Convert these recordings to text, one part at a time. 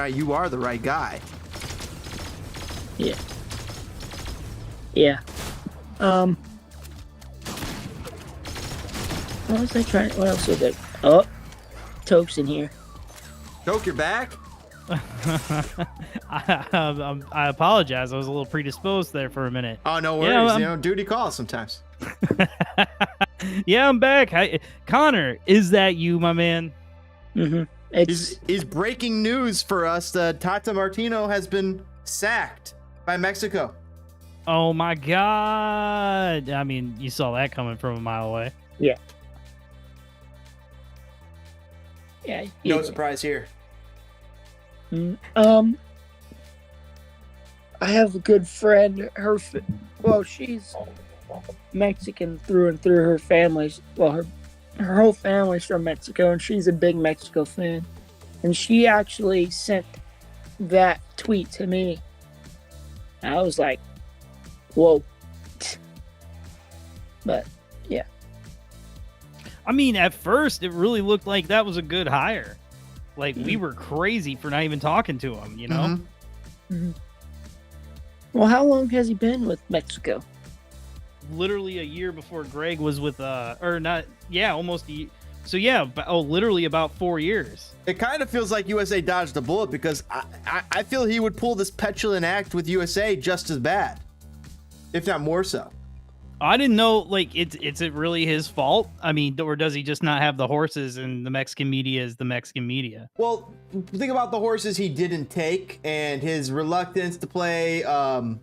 You are the right guy. Yeah. Yeah. What was I trying? What else was it? Oh, Toke's in here. Toke, you're back? I apologize. I was a little predisposed there for a minute. Oh, no worries. Duty calls sometimes. Yeah, I'm back. Connor, is that you, my man? Mm-hmm. Is breaking news for us that Tata Martino has been sacked by Mexico. Oh, my God. I mean, you saw that coming from a mile away. Yeah. Yeah. No surprise here. I have a good friend. She's Mexican through and through. Her family's, her whole family's from Mexico, and she's a big Mexico fan. And she actually sent that tweet to me. I was like, whoa. But, yeah. I mean, at first, it really looked like that was a good hire. Like, we were crazy for not even talking to him, you know? Mm-hmm. Well, how long has he been with Mexico? Literally a year before Greg was with, almost a year. So, yeah, literally about 4 years. It kind of feels like USA dodged the bullet because I feel he would pull this petulant act with USA just as bad, if not more so. I didn't know, like, it's it really his fault? I mean, or does he just not have the horses and the Mexican media is the Mexican media? Well, think about the horses he didn't take and his reluctance to play some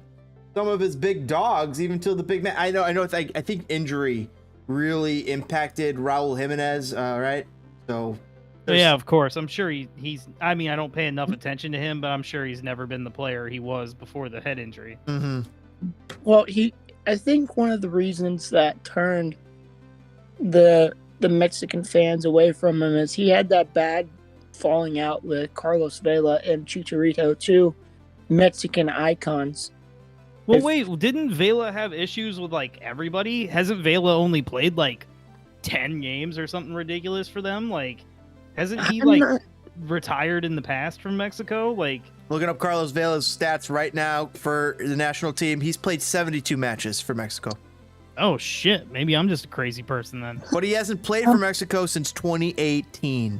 of his big dogs, even till the big man. I know. I think injury really impacted Raul Jimenez, right? So yeah, of course. I'm sure he's. I mean, I don't pay enough attention to him, but I'm sure he's never been the player he was before the head injury. Mm-hmm. Well, I think one of the reasons that turned the Mexican fans away from him is he had that bad falling out with Carlos Vela and Chicharito, two Mexican icons. Well, wait, didn't Vela have issues with, like, everybody? Hasn't Vela only played, like, 10 games or something ridiculous for them? Like, hasn't he, retired in the past from Mexico? Like, looking up Carlos Vela's stats right now for the national team, he's played 72 matches for Mexico. Oh, shit. Maybe I'm just a crazy person then. But he hasn't played for Mexico since 2018.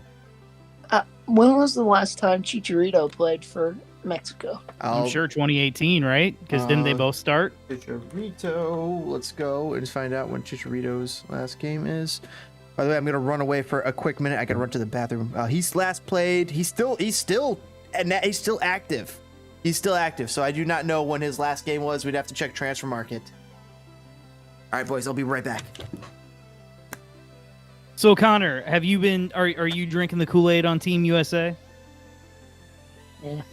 When was the last time Chicharito played for Mexico? I'm sure 2018, right? Because didn't they both start? Chicharito. Let's go and find out when Chicharito's last game is. By the way, I'm going to run away for a quick minute. I got to run to the bathroom. He's last played. He's still active. He's still active. So I do not know when his last game was. We'd have to check transfer market. All right, boys, I'll be right back. So, Connor, have you been? Are you drinking the Kool-Aid on Team USA? Yeah.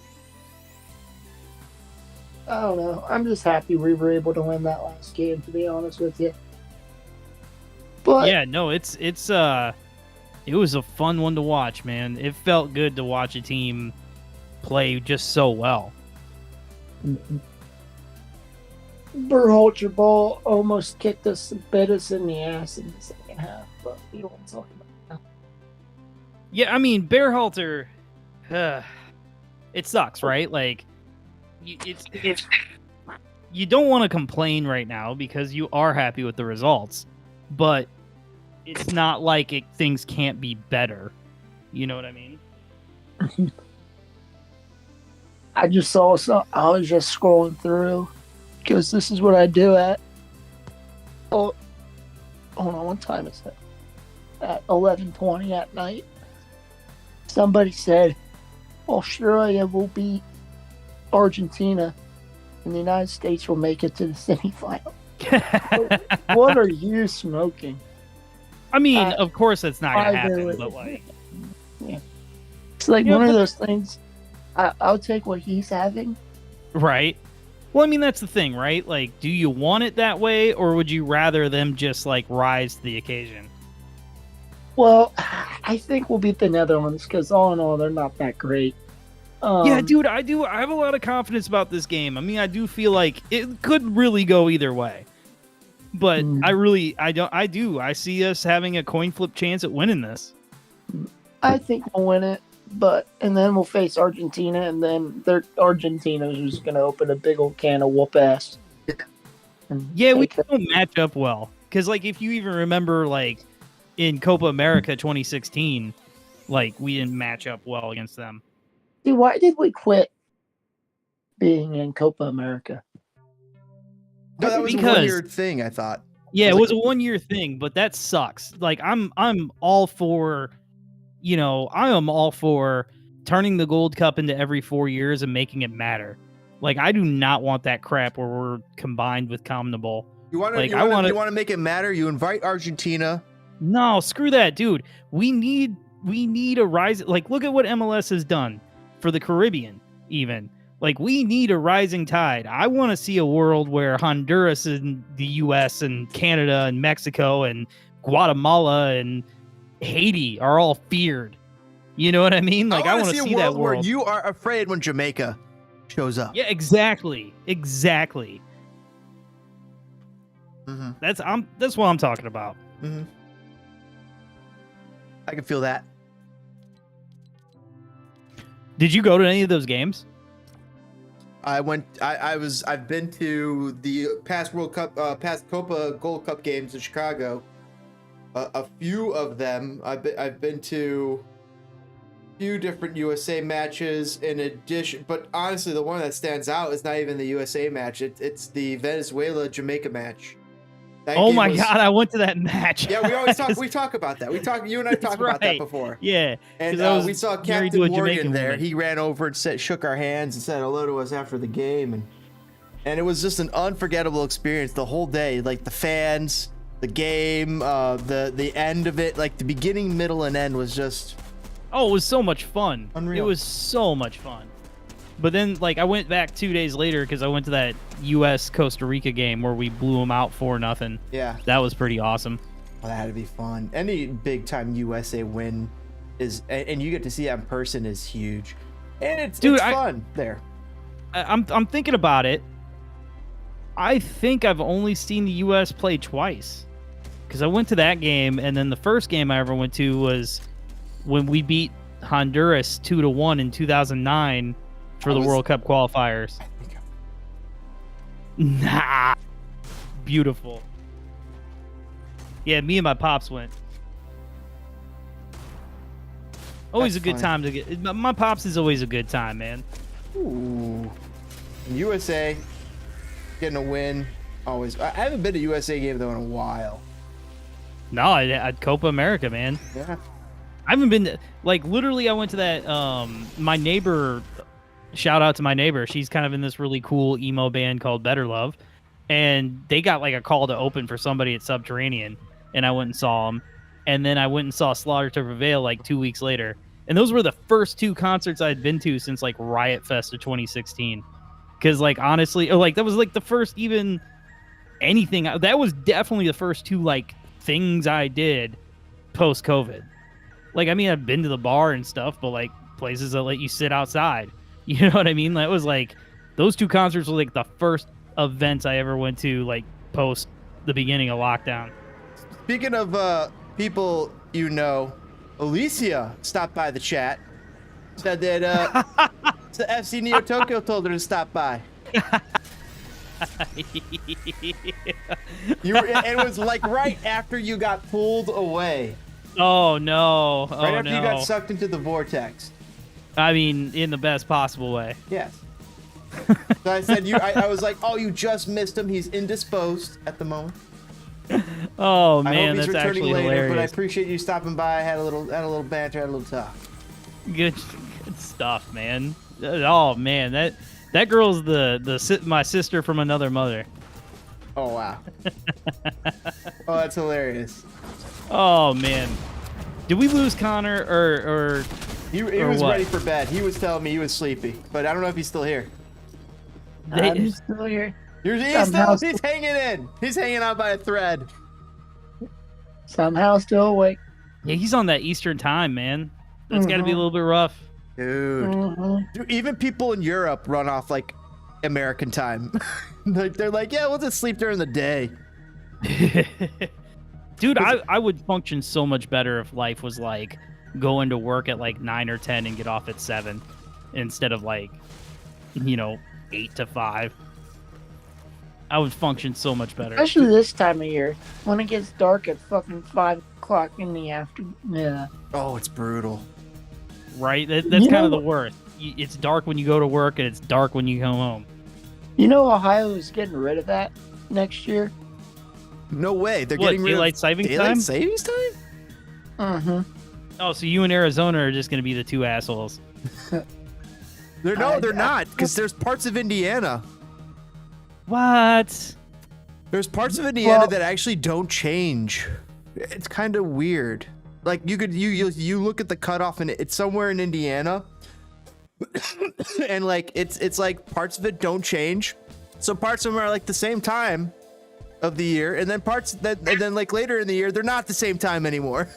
I don't know. I'm just happy we were able to win that last game, to be honest with you. But yeah, no, it was a fun one to watch, man. It felt good to watch a team play just so well. Berhalter ball almost bit us in the ass in the second half, but we don't talk about that. Yeah, I mean, Berhalter, it sucks, right? Like, you don't want to complain right now because you are happy with the results, but it's not like things can't be better. You know what I mean? I just saw I was just scrolling through because this is what I do at. Oh, hold on, what time is it? At 11:20 at night. Somebody said Australia will beat Argentina and the United States will make it to the semifinal. What are you smoking? I mean, of course that's not going to happen, but like... Yeah. It's like one of those things, I'll take what he's having. Right. Well, I mean, that's the thing, right? Like, do you want it that way, or would you rather them just, like, rise to the occasion? Well, I think we'll beat the Netherlands, because all in all, they're not that great. Yeah, dude, I have a lot of confidence about this game. I mean, I do feel like it could really go either way. But I see us having a coin flip chance at winning this. I think we'll win it, and then we'll face Argentina, and then Argentina's just gonna open a big old can of whoop ass. Yeah, we don't match up well. Because, like, if you even remember, like, in Copa America 2016, like, we didn't match up well against them. See, why did we quit being in Copa America? No, that was a one-year thing, I thought. Yeah, it was a one-year thing, but that sucks. Like, I'm all for, you know, I am all for turning the Gold Cup into every 4 years and making it matter. Like, I do not want that crap where we're combined with CONMEBOL. You want to make it matter? You invite Argentina. No, screw that, dude. We need a rise. Like, look at what MLS has done for the Caribbean, even. Like, we need a rising tide. I want to see a world where Honduras and the U.S. and Canada and Mexico and Guatemala and Haiti are all feared. You know what I mean? Like, I want to see that world where you are afraid when Jamaica shows up. Yeah, exactly. Exactly. Mm-hmm. That's what I'm talking about. Mm-hmm. I can feel that. Did you go to any of those games? I've been to the past World Cup, past Copa Gold Cup games in Chicago. A few of them. I've been to a few different USA matches in addition, but honestly, the one that stands out is not even the USA match. It's the Venezuela Jamaica match. Oh my God, I went to that match. Yeah, we talk about that. You and I talked about that before. Yeah. And we saw Captain Morgan there. He ran over and shook our hands and said hello to us after the game. And it was just an unforgettable experience the whole day. Like the fans, the game, the end of it, like the beginning, middle, and end was just... Oh, it was so much fun. Unreal. It was so much fun. But then, like, I went back 2 days later because I went to that U.S. Costa Rica game where we blew them out 4-0. Yeah. That was pretty awesome. Well, that had to be fun. Any big-time USA win is... And you get to see that in person is huge. And it's fun there. I'm thinking about it. I think I've only seen the U.S. play twice. Because I went to that game, and then the first game I ever went to was when we beat Honduras 2-1 in 2009 for the World Cup qualifiers. Nah. Beautiful. Yeah, me and my pops went. Always a good time to get... My pops is always a good time, man. Ooh. USA getting a win. Always. I haven't been to a USA game, though, in a while. No, at Copa America, man. Yeah. I haven't been to... Like, literally, I went to that... my neighbor... Shout out to my neighbor. She's kind of in this really cool emo band called Better Love. And they got like a call to open for somebody at Subterranean. And I went and saw them. And then I went and saw Slaughter to Prevail like 2 weeks later. And those were the first two concerts I'd been to since like Riot Fest of 2016. Because like honestly, like that was like the first even anything. That was definitely the first two like things I did post-COVID. Like, I mean, I've been to the bar and stuff, but like places that let you sit outside. You know what I mean? That was like, those two concerts were like the first events I ever went to, like post the beginning of lockdown. Speaking of people, you know, Alicia stopped by the chat. Said that the FC Neo Tokyo told her to stop by. And it was like right after you got pulled away. Oh no! Right after you got sucked into the vortex. I mean, in the best possible way. Yes. So I said, I was like, oh, you just missed him. He's indisposed at the moment. Oh man, I hope he's that's returning actually later, hilarious. but I appreciate you stopping by. Had a little banter, had a little talk. Good stuff, man. Oh man, that girl's my sister from another mother. Oh wow. Oh, that's hilarious. Oh man, did we lose Connor or? He was ready for bed. He was telling me he was sleepy, but I don't know if he's still here. I'm still here. He's hanging in. He's hanging out by a thread. Somehow still awake. Yeah, he's on that Eastern time, man. That's got to be a little bit rough. Dude. Dude, even people in Europe run off like American time. Like they're like, yeah, we'll just sleep during the day. Dude, I would function so much better if life was like go into work at like 9 or 10 and get off at 7 instead of like, 8 to 5. I would function so much better. Especially this time of year, when it gets dark at fucking 5 o'clock in the afternoon. Yeah. Oh, it's brutal. Right? That's kind of the worst. It's dark when you go to work and it's dark when you come home. You know Ohio is getting rid of that next year? No way. They're What, getting rid daylight of savings daylight time? savings time? Mm-hmm. Oh, so you and Arizona are just going to be the two assholes. They're not, because there's parts of Indiana. What? There's parts of Indiana that actually don't change. It's kind of weird. Like you look at the cutoff and it's somewhere in Indiana, and like it's like parts of it don't change. So parts of them are like the same time of the year, and then like later in the year they're not the same time anymore.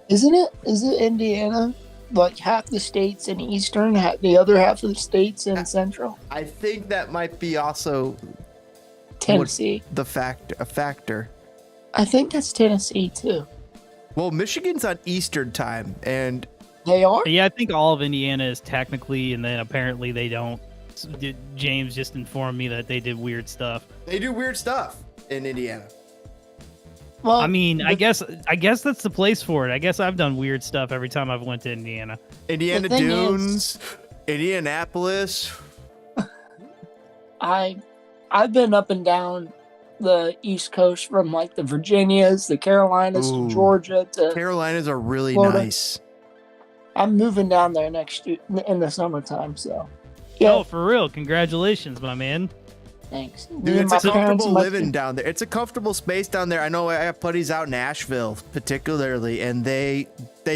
Isn't it Indiana? Like half the states in Eastern, the other half of the states in Central? I think that might be also Tennessee. a factor. I think that's Tennessee too. Well, Michigan's on Eastern time, and They are? Yeah, I think all of Indiana is technically, and then apparently they don't. James just informed me that they did weird stuff. they do weird stuff in Indiana. Well, I mean, I guess that's the place for it. I guess I've done weird stuff every time I've went to Indiana. Indiana The thing Dunes, Indianapolis. I've been up and down the East Coast from like the Virginias, the Carolinas, Ooh. to Georgia to. Carolinas are really Florida. nice. I'm moving down there next year in the summertime, so. Yeah, Oh, for real. Congratulations, my man. thanks. Dude, Me and it's my a parents comfortable and my living down there. It's a comfortable space down there. I know I have buddies out in Asheville, particularly, and they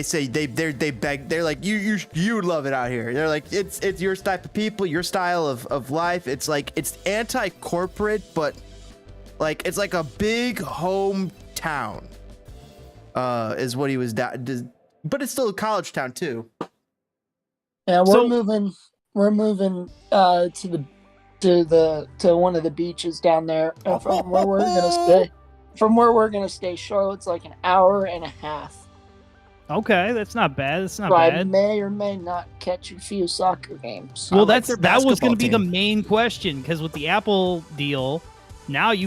say they beg. They're like, you would love it out here. They're like, it's your type of people, your style of life. It's like it's anti-corporate, but like it's like a big hometown. Is what he was down. But it's still a college town too. Yeah, we're So- moving. We're moving to one of the beaches down there from where we're gonna stay. From where we're gonna stay, Charlotte's like an hour and a half. Okay, that's not bad. That's not So I bad. may or may not catch a few soccer games. I Well, like their that was going basketball to be the team. main question because with the Apple deal, now you